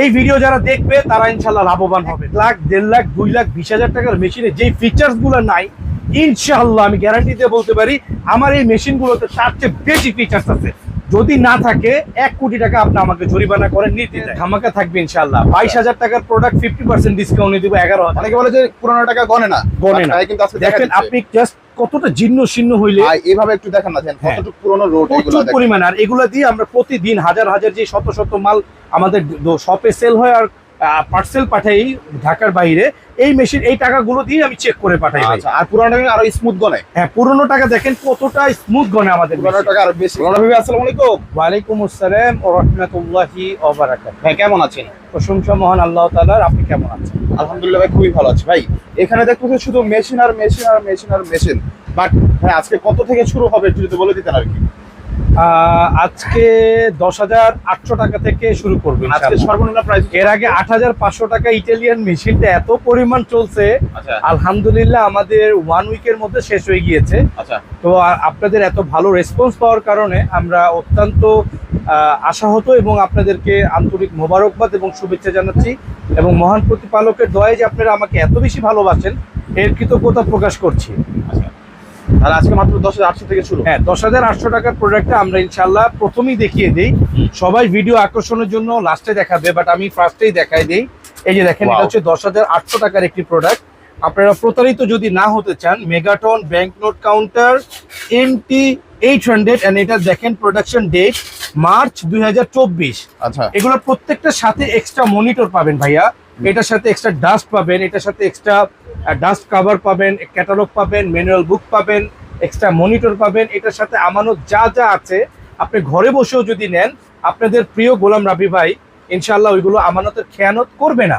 এই ভিডিও যারা দেখবে তারা ইনশাল্লাহ লাভবান হবে। 1 লাখ 1.5 লাখ 2 লাখ 20,000 টাকার মেশিনে যেই ফিচার্স গুলো নাই, ইনশাআল্লাহ আমি গ্যারান্টি দিয়ে বলতে পারি আমার এই মেশিনগুলোতে তার চেয়ে বেশি ফিচার্স আছে। যদি না থাকে 1 কোটি টাকা আপনি আমাকে জরিমানা করেন, নিতে ধামাকা থাকবে ইনশাআল্লাহ। 22,000 টাকার প্রোডাক্ট 50% ডিসকাউন্ট দিব 11,000। অনেকে বলে যে পুরানো টাকা গনে না, কিন্তু আজকে দেখেন আপনি জাস্ট কতটা জীর্ণ শীর্ণ হইলে এইভাবে একটু দেখেন না দেখেন কতটুকু পুরনো রোড, প্রচুর পরিমাণ। আর এগুলা দিয়ে আমরা প্রতিদিন হাজার হাজার যে শত শত মাল আমাদের শপে সেল হয় আর পার্সেল পাঠাই ঢাকার বাইরে, এই মেশিন এই টাকাগুলো দিয়ে আমি চেক করে পাঠাই। আচ্ছা, আর পুরনো টাকা আরো স্মুথ গনে। হ্যাঁ, পুরনো টাকা দেখেন কতটা স্মুথ গনে আমাদের। পুরনো টাকা আরো বেশি। আসসালামু আলাইকুম। ওয়ালাইকুম আসসালাম ওয়া রাহমাতুল্লাহি ওয়া বারাকাতুহু। ভাই কেমন আছেন? প্রশংসা মহান আল্লাহ তাআলার, আপনি কেমন আছেন? আলহামদুলিল্লাহ ভাই, খুবই ভালো আছি ভাই। এখানে দেখতেছি শুধু মেশিন আর মেশিন আর মেশিন আর মেশিন, বাট ভাই আজকে কত থেকে শুরু হবে একটু যদি বলে দিতেন আর কি। আজকে 10,800 টাকা থেকে শুরু করবো আজকে সর্বনিম্ন প্রাইস। এর আগে 8,500 টাকা ইটালিয়ান মেশিনটা এত পরিমাণ চলছে, আচ্ছা আলহামদুলিল্লাহ আমাদের 1 উইকের মধ্যে শেষ হয়ে গিয়েছে। আচ্ছা, তো আপনাদের এত ভালো রেসপন্স পাওয়ার কারণে আমরা অত্যন্ত আশাহত এবং আপনাদেরকে আন্তরিক মোবারকবাদ এবং শুভেচ্ছা জানাচ্ছি, এবং মহান প্রতিপালকের দয়ায় যে আপনারা আমাকে এত বেশি ভালোবাসেন এর কৃতজ্ঞতা প্রকাশ করছি। আর আজকে মাত্র 10,800 থেকে শুরু। হ্যাঁ, 10,800 টাকার প্রোডাক্টটা আমরা ইনশাল্লাহ প্রথমেই দেখিয়ে দিই। সবাই ভিডিও আকর্ষণের জন্য লাস্টে দেখাবে, বাট আমি ফার্স্টেই দেখাই দিই। এই যে দেখেন, এটা হচ্ছে 10,800 টাকার একটি প্রোডাক্ট। আপনারা প্রতারিত যদি না হতে চান, Megaton bank note counter MT 800, and এটা দেখেন প্রোডাকশন ডেট মার্চ 2024। আচ্ছা, এগুলোর প্রত্যেকটার সাথে এক্সট্রা মনিটর পাবেন ভাইয়া, এটার সাথে এক্সট্রা ডাস্ট পাবেন, এটার সাথে এক্সট্রা ডাস্ট কাভার পাবেন, ক্যাটালগ পাবেন, ম্যানুয়াল বুক পাবেন, এক্সট্রা মনিটর পাবেন। এটার সাথে আমানত যা যা আছে আপনি ঘরে বসেও যদি নেন, আপনাদের প্রিয় গোলাম রাবি ভাই ইনশাআল্লাহ ওইগুলো আমানতের খেয়ানত করবে না,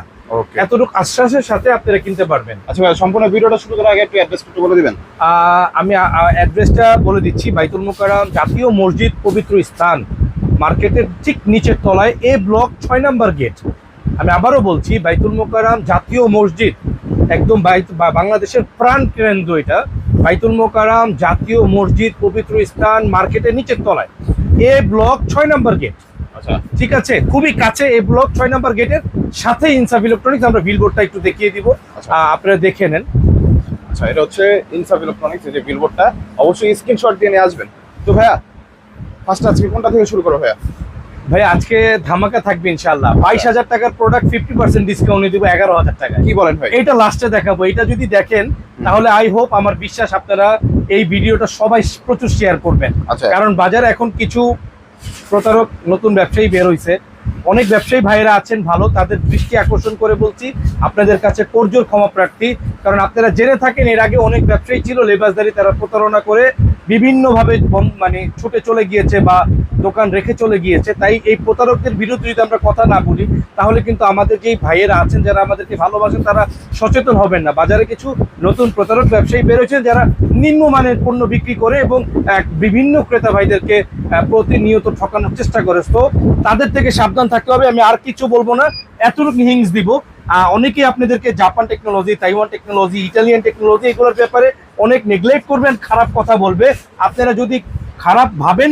এতটুকু আশ্বাসের সাথে আপনারা কিনতে পারবেন। আচ্ছা ভাই, সম্পূর্ণ ভিডিওটা শুরু করার আগে একটু অ্যাড্রেসটা একটু বলে দিবেন। আমি অ্যাড্রেসটা বলে দিচ্ছি। বাইতুল মোকাররম জাতীয় মসজিদ, পবিত্র স্থান, মার্কেটের ঠিক নিচের তলায় A ব্লক 6 নম্বর গেট। আমি আবারও বলছি, বাইতুল মোকাররম জাতীয় মসজিদ, একদম বাংলাদেশের প্রাণ কেন্দ্র এটা। বাইতুল মোকাররম জাতীয় মসজিদ, পবিত্র স্থান, মার্কেটের নিচের তলায় A ব্লক 6 নম্বর গেট। আচ্ছা, ঠিক আছে, খুবই কাছে A ব্লক 6 নম্বর গেটের সাথে ইনসাফ ইলেকট্রনিক্স। আমরা বিলবোর্ডটা একটু দেখিয়ে দিব, আপনারা দেখে নেন। আচ্ছা, এটা হচ্ছে ইনসাফ ইলেকট্রনিক্স, এই যে বিলবোর্ডটা, অবশ্যই স্ক্রিনশট দিয়ে নিয়ে আসবেন। তো ভাইয়া ফার্স্ট আজকে কোনটা থেকে শুরু করো ভাইয়া? ভাই আজকে ধামাকা থাকবে ইনশাআল্লাহ। 22,000 টাকার প্রোডাক্ট 50% ডিসকাউন্ট দিব 11,000 টাকা। কি বলেন ভাই? এটা লাস্টে দেখাবো। এটা যদি দেখেন তাহলে আই হোপ, আমার বিশ্বাস আপনারা এই ভিডিওটা সবাই প্রচুর শেয়ার করবেন। আচ্ছা, কারণ বাজারে এখন কিছু প্রতারক নতুন ব্যবসায়ী বের হইছে, অনেক ব্যবসায়ী ভাইয়েরা আছেন ভালো, তাদের দৃষ্টি আকর্ষণ করে বলছি আপনাদের কাছে করজোর ক্ষমা প্রার্থী। কারণ আপনারা জেনে থাকেন এর আগে অনেক ব্যবসায়ী ছিল লেবাসদারি, তারা প্রতারণা করে বিভিন্নভাবে মানে ছুটে চলে গিয়েছে বা দোকান রেখে চলে গিয়েছে। তাই এই প্রতারকদের বিরুদ্ধে যদি আমরা কথা না বলি, তাহলে কিন্তু আমাদের যেই ভাইয়েরা আছেন যারা আমাদেরকে ভালোবাসেন তারা সচেতন হবেন না। বাজারে কিছু নতুন প্রতারক ব্যবসায়ী বেরোচ্ছেন যারা নিম্নমানের পণ্য বিক্রি করে এবং বিভিন্ন ক্রেতা ভাইদেরকে প্রতিনিয়ত ঠকানোর চেষ্টা করে। তো তাদের থেকে সাবধান থাকতে হবে। আমি আর কিছু বলবো না, এতটুকু হিংস দিব। অনেকেই আপনাদেরকে Japan technology, Taiwan technology, Italian technology এগুলোর ব্যাপারে অনেক নেগলেক্ট করবেন, খারাপ কথা বলবে। আপনারা যদি খারাপ ভাবেন,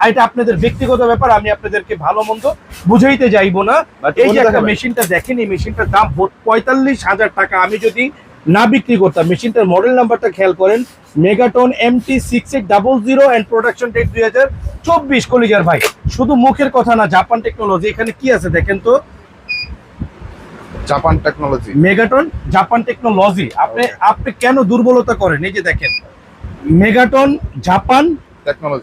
এটা আপনাদের ব্যক্তিগত ব্যাপার, আমি আপনাদেরকে ভালো মন্দ বুঝাইতে যাইবো না। এই যে একটা মেশিনটা দেখেন, এই মেশিনটার দাম 45,000 টাকা। আমি যদি না বিক্রি করতাম, মেশিনটার মডেল নাম্বারটা খেয়াল করেন, Megaton MT 6800 and production date 2024। কলিজার ভাই, শুধু মুখের কথা না, জাপান টেকনোলজি। এখানে কি আছে দেখেন তো, Japan technology, megaton Japan technology. আপনি কেন দুর্বলতা করেন? এই যে দেখেন মেগাটন জাপান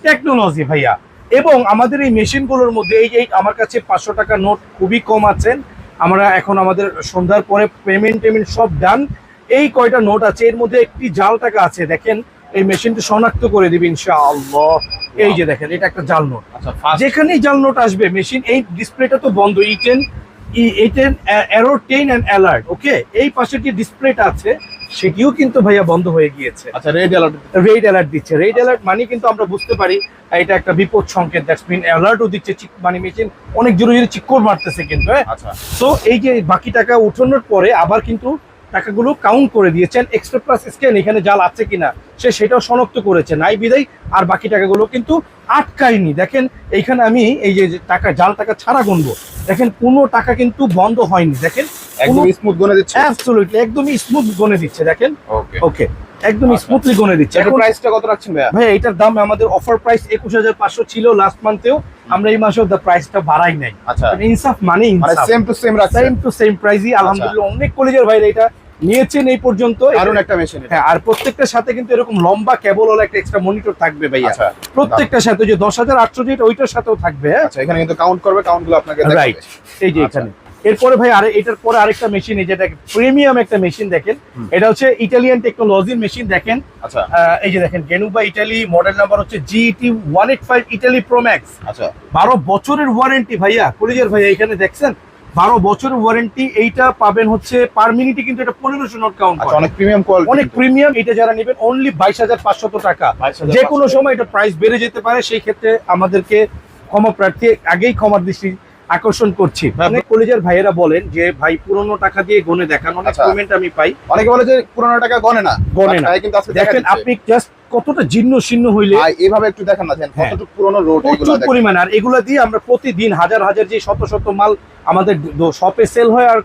টেকনোলজি ভাইয়া। এবং আমাদের এই মেশিনগুলোর মধ্যে এই আমার কাছে 500 টাকা নোট খুবই কম আছেন। আমরা এখন আমাদের সন্ধ্যার পরে পেমেন্ট সব ডান। এই কয়টা নোট আছে, এর মধ্যে একটি জাল টাকা আছে। দেখেন এই মেশিনটি শনাক্ত করে দিবে ইনশাআল্লাহ। এই যে দেখেন, এটা একটা জাল নোট। যেখানেই জাল নোট আসবে, মেশিন এই ডিসপ্লেটা তো বন্ধ, E10 এরর 10 এন্ড অ্যালার্ট। ওকে, এই পাশে যে ডিসপ্লেটা আছে সেটিও কিন্তু ভাইয়া বন্ধ হয়ে গিয়েছে। আচ্ছা, রেড অ্যালার্ট দিচ্ছে। রেড অ্যালার্ট মানে কিন্তু আমরা বুঝতে পারি এটা একটা বিপদ সংকেত। দ্যাটস মিন অ্যালার্টও দিচ্ছে, মানে মেশিন অনেক জোরে জোরে চিক্কর মারতেছে কিন্তু। আচ্ছা, তো এই যে বাকি টাকা উঠানোর পরে আবার কিন্তু টাকাগুলো কাউন্ট করে দিয়েছেন। এক্সট্রা প্লাস স্ক্যান এখানে জাল আছে কিনা সেটাও শনাক্ত করেছে, নাই বিদায় আর বাকি টাকাগুলো কিন্তু আটকায়নি। দেখেন এইখানে আমি এই যে টাকা, জাল টাকা ছাড়া গুনবো, দেখেন কোনো টাকা কিন্তু বন্ধ হয়নি, দেখেন একদম স্মুথ গনে দিচ্ছে। অ্যাবসলিউটলি একদমই স্মুথ গনে দিচ্ছে, দেখেন ওকে ওকে একদম আচ্ছা। স্মুথলি গনে দিচ্ছে। এখন এখন প্রাইসটা কত রাখছেন ভাইয়া? ভাই এটার দাম আমাদের অফার প্রাইস 21500 ছিল লাস্ট মান্থেও, আমরা এই মাসেও দ্য প্রাইসটা বাড়াই নাই। আচ্ছা ইনসাফ মানে মানে ইনসাফ, সেম টু সেম রাখছেন। সেম টু সেম প্রাইসই আলহামদুলিল্লাহ। অনেক কলেজের ভাইরা এটা নিয়েছেন এই পর্যন্ত। দারুণ একটা মেশিন। হ্যাঁ, আর প্রত্যেকটার সাথে কিন্তু এরকম লম্বা কেবল ওলা একটা এক্সট্রা মনিটর থাকবে ভাইয়া, আচ্ছা প্রত্যেকটার সাথে যে 10800 যেটা ওইটার সাথেও থাকবে। হ্যাঁ আচ্ছা, এখানে কিন্তু কাউন্ট করবে, কাউন্টগুলো আপনাকে রাইট, দেখাবে। এই যে আচ্ছা। এখানে। এরপরে ভাই আরে এটার পরে আরেকটা মেশিন, যেটা প্রিমিয়াম একটা মেশিন দেখেন, এটা হচ্ছে ইটালিয়ান টেকনোলজির মেশিন দেখেন। আচ্ছা এই যে দেখেন গেনুবা ইটালি, মডেল নাম্বার হচ্ছে GET 185 ইটালি প্রো ম্যাক্স। আচ্ছা 12 বছরের ওয়ারেন্টি ভাইয়া, কলেজের ভাইয়া এখানে দেখছেন 12 বছরের ওয়ারেন্টি। এইটা পাবেন হচ্ছে পার মিনিটে কিন্তু এটা 1500 নোট কাউন্ট আচ্ছা, করে, অনেক প্রিমিয়াম কোয়ালিটি, অনেক প্রিমিয়াম। এটা যারা নেবেন অনলি 22500 টাকা। 22,500 যে কোনো সময় এটা প্রাইস বেড়ে যেতে পারে, সেই ক্ষেত্রে আমাদেরকে ক্ষমা প্রার্থী, আগেই ক্ষমার দৃষ্টি আকর্ষণ করছি। অনেক কলেজের ভাইয়েরা বলেন যে ভাই পুরনো টাকা দিয়ে গনে দেখান, অনেক আচ্ছা। কমেন্ট আমি পাই। অনেকে বলে যে পুরোনো টাকা গনে না, গনে না। তাই কিন্তু আজকে দেখেন আপনি জাস্ট কতটা জীর্ণ শীর্ণ হইলে এইভাবে একটু দেখেন না, দেখেন হ্যাঁ। কতটুকু পুরোনো রোড এগুলো প্রচুর দেখেন। পরিমাণ। আর এগুলা দিয়ে আমরা প্রতিদিন হাজার হাজার যে শত শত মাল আমাদের শপে সেল হয় আর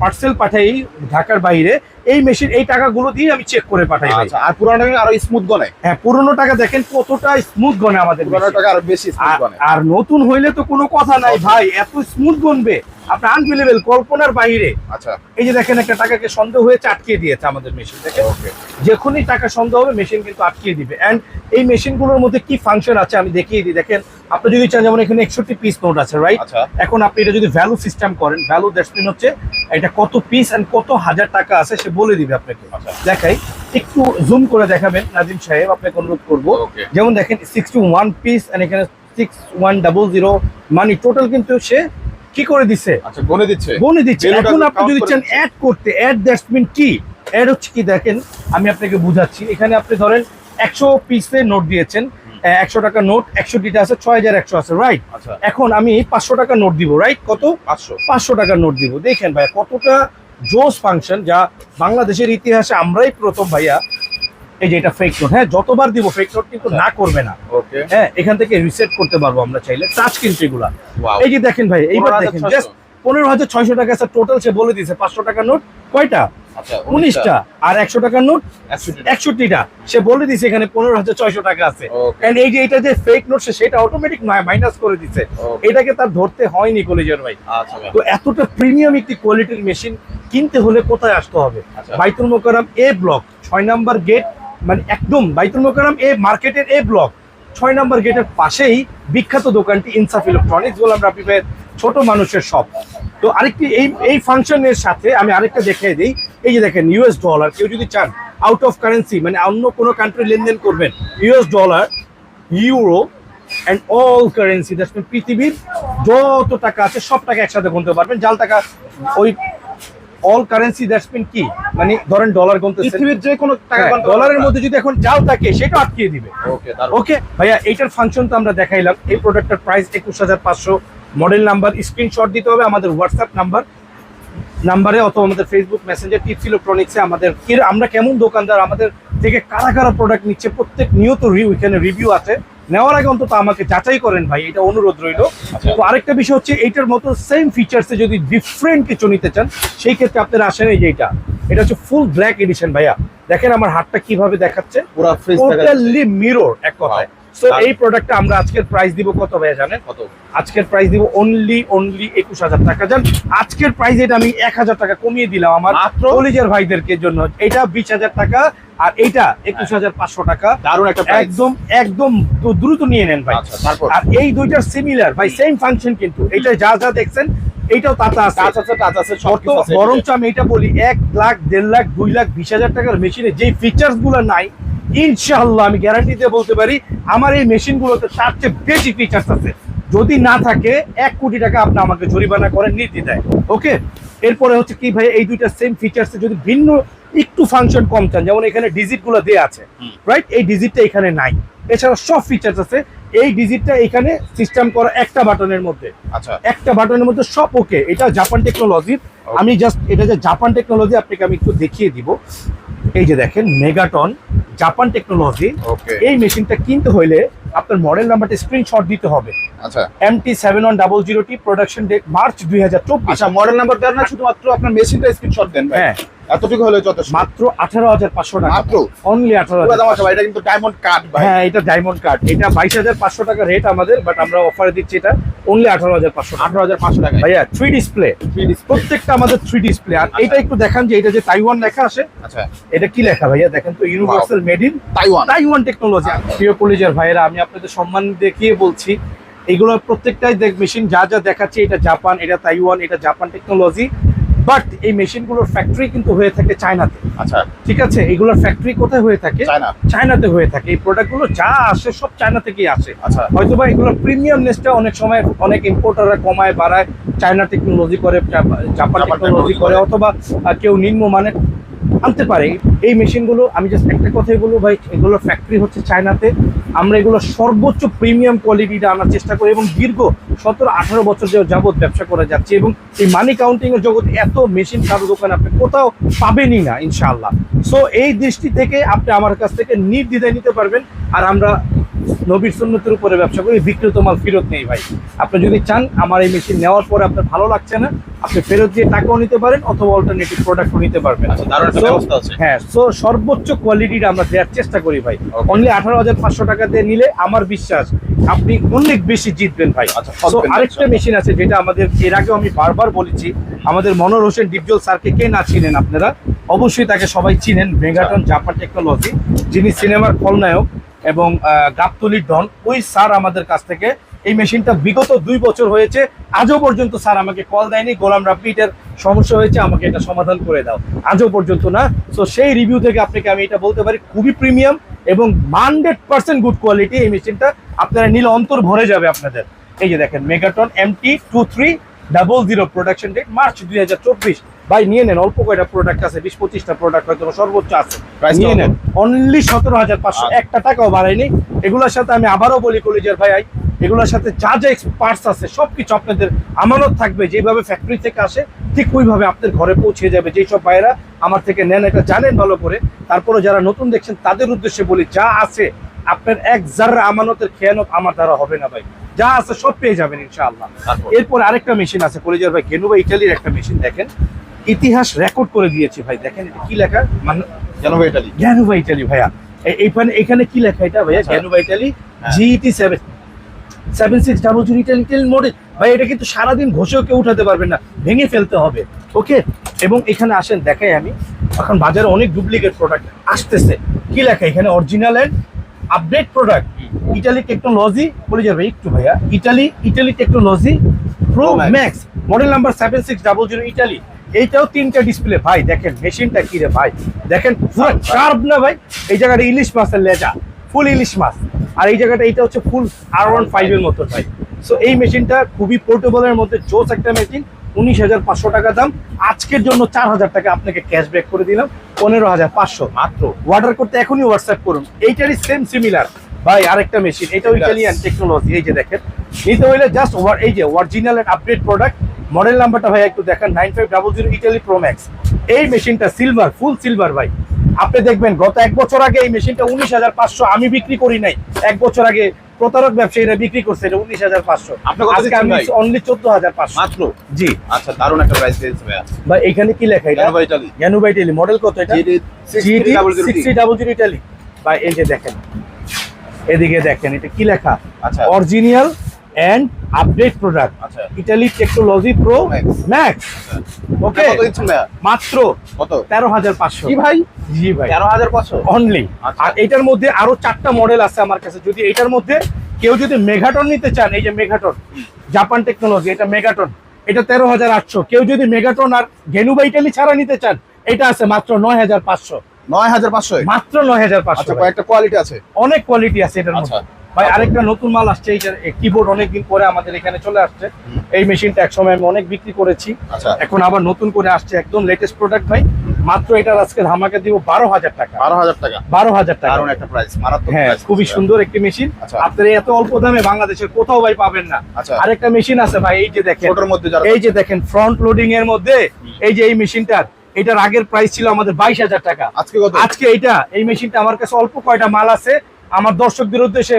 পার্সেল পাঠাই ঢাকার বাইরে, এই মেশিন এই টাকাগুলো দিয়ে আমি চেক করে পাঠাই ভাই। আচ্ছা, আর পুরোনো টাকা আরো স্মুথ গনে, হ্যাঁ, পুরনো টাকা দেখেন কতটা স্মুথ গনে আমাদের পুরোনো মেশিন। টাকা আরো বেশি স্মুথ গনে। আর নতুন হইলে তো কোনো কথা নাই ভাই, এত স্মুথ গনবে আপনি আনবিলিভেবল, কল্পনার বাইরে। আচ্ছা এই যে দেখেন একটা টাকাকে সন্দেহ হয়েছে আটকিয়ে দিয়েছে আমাদের মেশিন, দেখেন ওকে যখনই টাকা সন্দেহ হবে মেশিন কিন্তু আটকিয়ে দিবে। এন্ড এই মেশিনগুলোর মধ্যে কি ফাংশন আছে আমি দেখিয়ে দিই। দেখেন আপনি যদি চান, যেমন এখানে 61 পিস নোট আছে, রাইট? আচ্ছা এখন আপনি এটা যদি ভ্যালু সিস্টেম করেন, ভ্যালু দ্যাটস মিন হচ্ছে এটা কত পিস এন্ড কত হাজার টাকা আছে সে বলে দিবে আপনাকে। আচ্ছা। দেখাই, একটু জুম করে দেখাবেন নাজিম সাহেব, আপনাকে অনুরোধ করবো। Okay. যেমন দেখেন 61 পিস এন্ড এখানে 6100 মানি টোটাল কিন্তু সে কি করে দিছে, আচ্ছা গনে দিচ্ছে। বনে দিচ্ছে। Value টা এখন আপনি count যদি করে চান দিচ্ছে। অ্যাড করতে, অ্যাড দ্যাটস মিন কি, অ্যাড হচ্ছে কি দেখেন আমি আপনাকে বুঝাচ্ছি। এখানে আপনি ধরেন 100 পিসে নোট দিয়েছেন, 100 টাকা নোট 61টা আছে, 6100 আছে, রাইট? আচ্ছা এখন আমি 500 টাকা নোট দিব, রাইট? কত? 500। 500 টাকার নোট দিব। দেখেন ভাই কতটা জোস ফাংশন, যা বাংলাদেশের ইতিহাসে আমরাই প্রথম ভাইয়া। এই যে এটা ফেক নোট, হ্যাঁ যতবার দিব ফেক নোট কিন্তু না করবে না। ওকে হ্যাঁ, এখান থেকে রিসেট করতে পারবো আমরা চাইলে, টাচ কিন্তু এগুলা। ওয়াও। এই যে দেখেন ভাই, এইবার দেখেন 15,600 জাস্ট 15,600 টাকা আছে টোটাল। সে বলে দিয়েছে 500 টাকার নোট কয়টা? আচ্ছা 19টা। আর 100 টাকার নোট 61 61টা। সে বলে দিয়েছে এখানে 15,600 টাকা আছে। Okay. And এই যে এটা যে ফেক নোট সেটা অটোমেটিক মাইনাস করে দিচ্ছে। Okay. এটাকে তার ধরতে হয়নি কলেজের ভাই। আচ্ছা ভাই। তো এতটা প্রিমিয়াম একটি কোয়ালিটির মেশিন কিনতে হলে কোথায় আসতে হবে? আচ্ছা। বাইতুল মোকাররম এ ব্লক 6 নাম্বার গেট, মানে একদম বাইতুল মোকাররম এ মার্কেটের এ ব্লক 6 নাম্বার গেটের পাশেই বিখ্যাত দোকানটি ইনসাফ ইলেকট্রনিক্স, গোলাম রাফি ভাইয়ের ছোট মানুষের শপ। তো আরেকটি এই ফাংশনের সাথে আমি আরেকটা দেখিয়ে দিই। এই যে দেখেন ইউএস ডলার, কেউ যদি চান আউট অফ কারেন্সি মানে অন্য কোনো কান্ট্রি লেনদেন করবেন, US dollar, euro and all currency that's mean পৃথিবীর যত টাকা আছে সব টাকা একসাথে গুনতে পারবেন। জাল টাকা ওই অল কারেন্সি দ্যাটস মিন কি, মানে ধরেন ডলার গুনতেছেন, পৃথিবীর যে কোনো টাকা গণতে ডলারের পারবেন। মধ্যে যদি এখন জাল থাকে সেটা আটকিয়ে দিবে। ওকে দারুণ। ওকে ভাইয়া, এইটার ফাংশন তো আমরা দেখাইলাম। এই প্রোডাক্টের প্রাইস 21500, মডেল নাম্বার স্ক্রিনশট দিতে হবে আমাদের হোয়াটসঅ্যাপ নাম্বারে অথবা আমাদের ফেসবুক মেসেঞ্জার টিপস ইলেকট্রনিক্সে। আমাদের আমরা কেমন দোকানদার, আমাদের থেকে কারা কারা প্রোডাক্ট নিচ্ছে, প্রত্যেক নিয়ত এখানে রিভিউ আছে। নেওয়ার আগে অন্তত আমাকে যাচাই করেন ভাই, এটা অনুরোধ রইল। তো আরেকটা বিষয় হচ্ছে এইটার মতো সেম ফিচার্সে যদি ডিফারেন্ট কিছু নিতে চান সেই ক্ষেত্রে আপনারা আসেন। এই যে এটা হচ্ছে ফুল ব্ল্যাক এডিশন ভাইয়া। দেখেন আমার হাতটা কিভাবে দেখাচ্ছে, পুরো ফ্রিজ টোটালি মিরর এক কথায়। সো আর- এই প্রোডাক্টটা আমরা আজকের প্রাইস দিব কত ভাইয়া জানেন? কত? আজকের প্রাইস দিব অনলি 21000 টাকা। জান আজকের প্রাইস এটা আমি 1000 টাকা কমিয়ে দিলাম আমার মাত্র? কলেজের ভাইদেরকে জন্য। এটা 20000 টাকা আর এইটা 21500 টাকা। দারুণ একটা প্রাইস। একদম দ্রুত নিয়ে নেন ভাই। আচ্ছা তারপর আর এই দুইটার সিমিলার ভাই, সেম ফাংশন কিন্তু। এটা যা যা দেখছেন এইটাও তাতা আছে, টাচ আছে সব কিছু আছে। বরঞ্চ আমি এটা বলি 1 লাখ 1.5 লাখ 2 লাখ 20,000 টাকার মেশিনে যে ফিচার্স গুলো নাই, ইনশাআল্লাহ আমি গ্যারান্টি দিয়ে বলতে পারি আমার এই মেশিনগুলোতে তার চেয়ে বেশি ফিচার্স আছে। যদি না থাকে 1 কোটি টাকা আপনি আমাকে জরিমানা করেন নির্দ্বিধায়। ওকে, এরপরে হচ্ছে কি ভাই, এই দুইটা সেম ফিচার্সে যদি ভিন্ন একটু ফাংশন কম চান, যেমন এখানে ডিজিট গুলো দেওয়া আছে, রাইট? এই ডিজিটটা এখানে নাই, এছাড়া সব ফিচার্স আছে। এই ডিজিটটা এখানে সিস্টেম করা একটা বাটনের মধ্যে, আচ্ছা একটা বাটনের মধ্যে সব ওকে। এটা জাপান টেকনোলজির। আমি জাস্ট এটা যে জাপান টেকনোলজি আপনাকে আমি একটু দেখিয়ে দিব। এই যে দেখেন মেগাটন জাপান টেকনোলজি। ওকে এই মেশিনটা কিনতে হইলে আপনার মডেল নাম্বারটা স্ক্রিনশট দিতে হবে। আচ্ছা MT7100T, প্রোডাকশন ডেট মার্চ 2024। আচ্ছা, মডেল নাম্বার দেন না, শুধুমাত্র আপনার মেশিনটা স্ক্রিনশট দেন ভাই। হ্যাঁ, এতটুকু হলে যথেষ্ট। মাত্র 18,500 টাকা, মাত্র অনলি পুরো দাম 18,000। আছে ভাই, এটা কিন্তু ডায়মন্ড কাট ভাই। হ্যাঁ, এটা ডায়মন্ড কার্ড, এটা 22,500 টাকা রেট আমাদের, বাট আমরা অফারে দিচ্ছি এটা অনলি 18,500 টাকা। 18,500 টাকা ভাইয়া 3 ডিসপ্লে, প্রত্যেকটা আমাদের 3 ডিসপ্লে। আর এটা একটু দেখান যে এটা যে তাইওয়ান লেখা আসে, আচ্ছা এটা কি লেখা ভাইয়া দেখেন তো, universal made in Taiwan. Taiwan technology. প্রিয় কলিজার ভাইয়েরা, আমি আপনাদের সম্মান দেখিয়ে বলছি, এগুলো প্রত্যেকটাই মেশিন যা যা দেখাচ্ছে, এটা জাপান, এটা তাইওয়ান, এটা জাপান টেকনোলজি, বাট এই মেশিনগুলোর ফ্যাক্টরি কিন্তু হয়ে থাকে চায়নাতে। আচ্ছা ঠিক আছে, এগুলোর ফ্যাক্টরি কোথায় হয়ে থাকে? চায়না। চায়নাতে হয়ে থাকে। এই প্রোডাক্টগুলো যা আসে সব চায়না থেকেই আসে। আচ্ছা হয়তো বা এগুলোর প্রিমিয়ামনেসটা অনেক সময় অনেক ইম্পোর্টাররা কমায় বাড়ায়, চায়না টেকনোলজি করে, জাপান টেকনোলজি করে, অথবা কেউ নিম্নমানের আনতে পারে। এই মেশিনগুলো আমি জাস্ট একটা কথাই বলবো ভাই, এগুলোর ফ্যাক্টরি হচ্ছে চায়নাতে। আমরা এগুলো সর্বোচ্চ প্রিমিয়াম কোয়ালিটিটা আনার চেষ্টা করি, এবং দীর্ঘ 17-18 বছর যাবত ব্যবসা করে যাচ্ছি। এবং এই মানি কাউন্টিং এর জগতে এত মেশিন কারো দোকানে আপনি কোথাও পাবেনই না ইনশাআল্লাহ। সো এই দৃষ্টি থেকে আপনি আমার কাছ থেকে নির্দ্বিধায় নিতে পারবেন। আর আমরা নবীর সুন্নতের উপরে ব্যবসা করি, বিক্রিত মাল ফেরত নেই ভাই। আপনি যদি চান আমার এই মেশিন নেওয়ার পরে আপনার ভালো লাগছে না, আপনি ফেরত দিয়ে টাকাও নিতে পারেন, অথবা অল্টারনেটিভ প্রোডাক্টও নিতে পারবেন। আচ্ছা, দারুণ একটা So, ব্যবস্থা আছে। হ্যাঁ, সো সর্বোচ্চ কোয়ালিটিটা আমরা দেওয়ার চেষ্টা করি ভাই। Okay. অনলি 18,500 টাকা দিয়ে নিলে আমার বিশ্বাস আপনি অনেক বেশি জিতবেন ভাই। আচ্ছা, So, জিতবেন, আরেকটা ইনশাআল্লাহ। মেশিন আছে যেটা আমাদের এর আগেও আমি বারবার বলেছি, আমাদের মনোর হোসেন ডিপজল স্যারকে কে না চিনেন আপনারা, অবশ্যই তাকে সবাই চিনেন। মেগাটন জাপান টেকনোলজি, যিনি সিনেমার খলনায়ক এবং গাবতলির ডন, ওই স্যার আমাদের কাছ থেকে এই মেশিনটা বিগত 2 বছর হয়েছে, আজও পর্যন্ত স্যার আমাকে কল দেয়নি, গোলাম রাব্বিটের সমস্যা হয়েছে আমাকে এটা সমাধান করে দাও, আজও পর্যন্ত না। সো সেই রিভিউ থেকে আপনাকে আমি এটা বলতে পারি, খুবই প্রিমিয়াম এবং 100% গুড কোয়ালিটি। এই মেশিনটা আপনারা নিলে অন্তর ভরে যাবে আপনাদের। এই যে দেখেন, megaton MT2300, production date March 2024। ভাই নিয়ে নেন, অল্প কয়টা প্রোডাক্ট আছে, 20-25টা প্রোডাক্ট হয়তো সর্বোচ্চ আছে, Price নিয়ে কত? নেন। অনলি 17,500, একটা টাকাও বাড়ায়নি। এগুলোর সাথে আমি আবারও বলি কলিজার ভাই, এগুলোর সাথে যা যা পার্টস আছে সবকিছু আপনাদের আমানত থাকবে। যেভাবে ফ্যাক্টরি থেকে আসে ঠিক ওইভাবে আপনাদের ঘরে পৌঁছে যাবে। যেই সব ভাইয়েরা আমার থেকে নেন এটা জানেন ভালো করে, তারপরে যারা নতুন দেখছেন তাদের উদ্দেশ্যে বলি, যা আছে আপনার এক জাররা আমানতের খেয়ানত আমার দ্বারা হবে না ভাই, যা আছে সব পেয়ে যাবেন ইনশাআল্লাহ। তারপর? এরপর আরেকটা মেশিন আছে কলিজার ভাই, গেনুবা ইটালির একটা মেশিন, দেখেন ইতিহাস রেকর্ড করে দিয়েছি ভাই। দেখেন এটা কি লেখা, মানে জানো ভাই ইতালি। গেনুবা ইটালি ভাইয়া। এখানে কি লেখা এটা ভাইয়া? আচ্ছা। গেনুবা ইটালি হ্যাঁ। GET 7600 ইটালি মডেল ভাই। এটা কিন্তু সারাদিন ঘষেও কেউ উঠাতে পারবেন না, ভেঙে ফেলতে হবে। ওকে, এবং এখানে আসেন দেখাই আমি, এখন বাজারে অনেক ডুপ্লিকেট প্রোডাক্ট আসতেছে। কি লেখা এখানে? Original and update product, Italy technology. বলে যাবে একটু ভাইয়া, Italy technology pro Pro Max। Max, model number 7600 Italy. এইটাও 3টা ডিসপ্লে ভাই। দেখেন মেশিনটা কি রে ভাই, দেখেন পুরো শার্প না ভাই। এই জায়গাটা ইলিশ মাছের লেজা, ফুল ইলিশ মাছ। আর এই জায়গাটা এটা হচ্ছে ফুল R15 এর মতো ভাই। সো এই মেশিনটা খুবই পোর্টেবলের মধ্যে জোস একটা মেশিন। 19,500 টাকা দাম। আজকের জন্য 4,000 টাকা আপনাকে ক্যাশব্যাক করে দিলাম, 15,500 মাত্র। অর্ডার করতে এখনই হোয়াটসঅ্যাপ করুন। এইটারই সেম সিমিলার ভাই আরেকটা মেশিন, এটাও ইটালিয়ান টেকনোলজি। এই যে দেখেন, নিতে হইলে জাস্ট এই যে original and update product. Model নাম্বারটা ভাই একটু দেখেন, 9500 ইটালি প্রো ম্যাক্স। এই মেশিনটা সিলভার, ফুল সিলভার ভাই। আপনি দেখবেন গত 1 বছর আগে এই মেশিনটা 19,500 আমি বিক্রি করি নাই। 1 বছর আগে প্রতারক ব্যবসায়ীরা বিক্রি করছে এটা 19,500। আপনি কত আজকে দিচ্ছেন আমি ভাই? অনলি 14,500 মাত্র। জি। আচ্ছা, দারুণ একটা প্রাইস দিয়েছে ভাইয়া। ভাই এখানে কি লেখা এটা? জানো ভাই ইতালি। গ্যানুবা ইটালি, মডেল কত এটা? GT GT 6300 6000 ইটালি ভাই। এই যে দেখেন, এদিকে দেখেন এটা কি লেখা? আচ্ছা। অরিজিনাল এন্ড আপডেট প্রোডাক্ট, আচ্ছা। Italy technology pro Max। Max. Okay, কত দিচ্ছেন ভাইয়া? মাত্র কত? 13,500। কি ভাই? জি ভাই, 13,500 অনলি। আচ্ছা। আর এটার মধ্যে আরো 4টা মডেল আছে আমার কাছে। যদি এটার মধ্যে কেউ যদি মেগাটন নিতে চান, এই যে মেগাটন জাপান টেকনোলজি, এটা মেগাটন, এটা 13,800। কেউ যদি মেগাটন আর গেনুবা ইটালি ছাড়া নিতে চান, এটা আছে মাত্র 9,500। 9,500 মাত্র 9,500। আচ্ছা, কয়েকটা কোয়ালিটি আছে। অনেক কোয়ালিটি আছে এটার মধ্যে আচ্ছা। ভাই। আরেকটা নতুন মাল আসছে, এইটার কিবোর্ড অনেকদিন পরে আমাদের এখানে চলে আসছে। এই মেশিনটা একসময় আমি অনেক বিক্রি করেছি, আচ্ছা। এখন আবার নতুন করে আসছে, একদম লেটেস্ট প্রোডাক্ট ভাই। মাত্র এটার আজকে ধামাকা দিব 12,000 টাকা। 12,000 টাকা। 12,000 টাকা। দারুণ একটা প্রাইস, মারাত্মক হ্যাঁ, প্রাইস। খুবই সুন্দর একটি মেশিন। আচ্ছা। আপনারা এত অল্প দামে বাংলাদেশের কোথাও ভাই পাবেন না। আচ্ছা। আরেকটা মেশিন আছে ভাই, এই যে দেখেন, ছোটর মধ্যে যারা এই যে দেখেন ফ্রন্ট লোডিং এর মধ্যে, এই যে এই মেশিনটার, এটার আগের প্রাইস ছিল আমাদের 22,000 টাকা। আজকে কত? আজকে এই মেশিনটা আমার কাছে অল্প কয়টা মাল আছে, আমার দর্শকদের উদ্দেশ্যে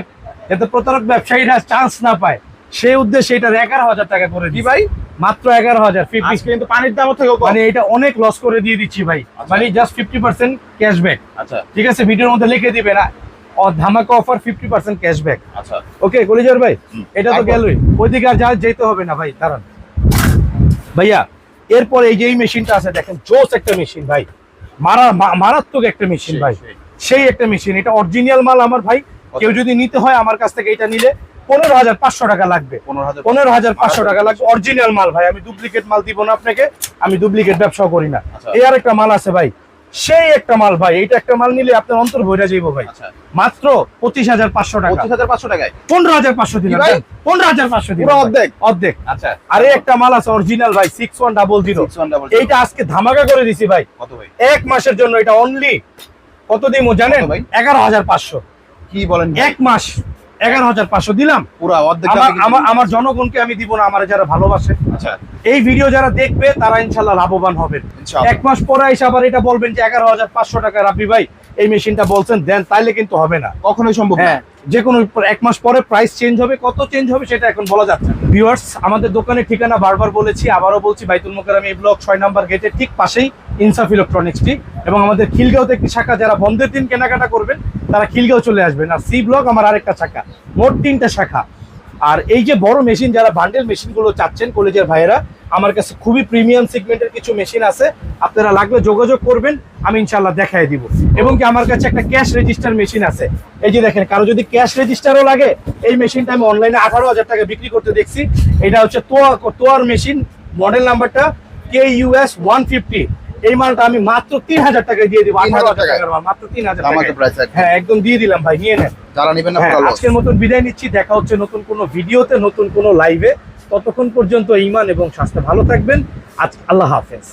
যাতে প্রতারক ব্যবসায়ীরা চান্স না পায়, সেই উদ্দেশ্যে এটা 11,000 টাকা করে কি দিই ভাই মাত্র 11,000 আজকে কিন্তু পানির দাম থেকেও কম। মানে এটা অনেক লস করে দিয়ে দিচ্ছি ভাই, আচ্ছা। মানে জাস্ট 50% ক্যাশব্যাক। আচ্ছা ঠিক আছে, ভিডিওর মধ্যে লিখে দিবে না ধামাকা অফার 50% ক্যাশব্যাক। আচ্ছা ওকে কলিজার ভাই, হুম, এটা তো একদম। গেলই, ওইদিকে আর যা যেতে হবে না ভাই, দাঁড়ান ভাইয়া। এরপর এই যে এই মেশিনটা আছে দেখেন, জোস একটা মেশিন ভাই, মারাত্মক একটা মেশিন ভাই, সেই একটা মেশিন। এটা অরিজিনাল মাল আমার ভাই, কেউ যদি নিতে হয় আমার কাছ থেকে এটা নিলে 15,500 টাকা লাগবে, 15,500 টাকা লাগবে। অরিজিনাল মাল ভাই, আমি ডুপ্লিকেট মাল দিব না আপনাকে, আমি ডুপ্লিকেট ব্যবসা করি না। আচ্ছা। এই আর একটা মাল আছে ভাই, সেই একটা মাল ভাই, এইটা একটা মাল নিলে আপনার অন্তর ভরে যাইবো ভাই। আচ্ছা মাত্র 25,500 টাকা, 25,500 টাকায় 15,500 দিলাম কি ভাই? 15,500 দিলাম পুরো ভাই। অর্ধেক? অর্ধেক। আচ্ছা আরে একটা মাল আছে অরিজিনাল ভাই, 6100, 6100 এইটা আজকে ধামাকা করে দিছি ভাই, কত ভাই? 1 মাসের জন্য। এটা অনলি কত দিমু জানেন কত ভাই? 11,500। কি বলেন ভাই? 1 মাস 11,500 দিলাম। পুরো অর্ধেক আমার দামে কিন্তু- আমার আমার জনগণকে আমি দিব না, আমার যারা ভালোবাসে আচ্ছা এই ভিডিও যারা দেখবে তারা ইনশাল্লাহ লাভবান হবেন। ইনশাআল্লাহ। 1 মাস পরে এসে আবার এটা বলবেন যে 11,500 টাকা রাব্বি ভাই এই মেশিনটা বলছেন দেন, তাইলে কিন্তু হবে না। কখনোই সম্ভব না। হ্যাঁ, যে কোনো 1 মাস পরে প্রাইস চেঞ্জ হবে, কত চেঞ্জ হবে সেটা এখন বলা যাচ্ছে না। ভিউয়ার্স, আমাদের দোকানের ঠিকানা বারবার বলেছি, আবারও বলছি, বাইতুল মোকাররম এই ব্লক 6 নম্বর গেটের ঠিক পাশেই ইনসাফ ইলেকট্রনিক্সটি, এবং আমাদের খিলগাঁওতে একটি শাখা, যারা বন্ধের দিন কেনাকাটা করবেন তারা খিলগাঁও চলে আসবেন। আর সি ব্লক আমার আরেকটা শাখা, মোট 3টা শাখা। আর এই যে বড় মেশিন, যারা বান্ডেল মেশিনগুলো চাচ্ছেন কলেজের ভাইয়েরা, আমার কাছে খুবই প্রিমিয়াম সেগমেন্টের কিছু মেশিন আছে, আপনারা লাগলে যোগাযোগ করবেন, আমি ইনশাল্লাহ দেখাই দিব। এবং কি আমার কাছে একটা ক্যাশ রেজিস্টার মেশিন আছে, এই যে দেখেন, কারো যদি ক্যাশ রেজিস্টারও লাগে, এই মেশিনটা আমি অনলাইনে 18,000 টাকা বিক্রি করতে দেখছি। এটা হচ্ছে তোয়ার মেশিন, মডেল নাম্বারটা KUS 150। এই মালটা আমি মাত্র 3,000 টাকায় দিয়ে দিব, 18,000 টাকার মাল, মাত্র 3,000 আমাকে টাকা। প্রাইস হ্যাঁ, একদম দিয়ে দিলাম ভাই, নিয়ে নেন। যারা নেবেন না হ্যাঁ, পুরো লস। আজকের মতন বিদায় নিচ্ছি, দেখা হচ্ছে নতুন কোনো ভিডিওতে, নতুন কোনো লাইভে। ততক্ষণ পর্যন্ত ঈমান এবং স্বাস্থ্য ভালো থাকবেন। আজ আল্লাহ হাফেজ।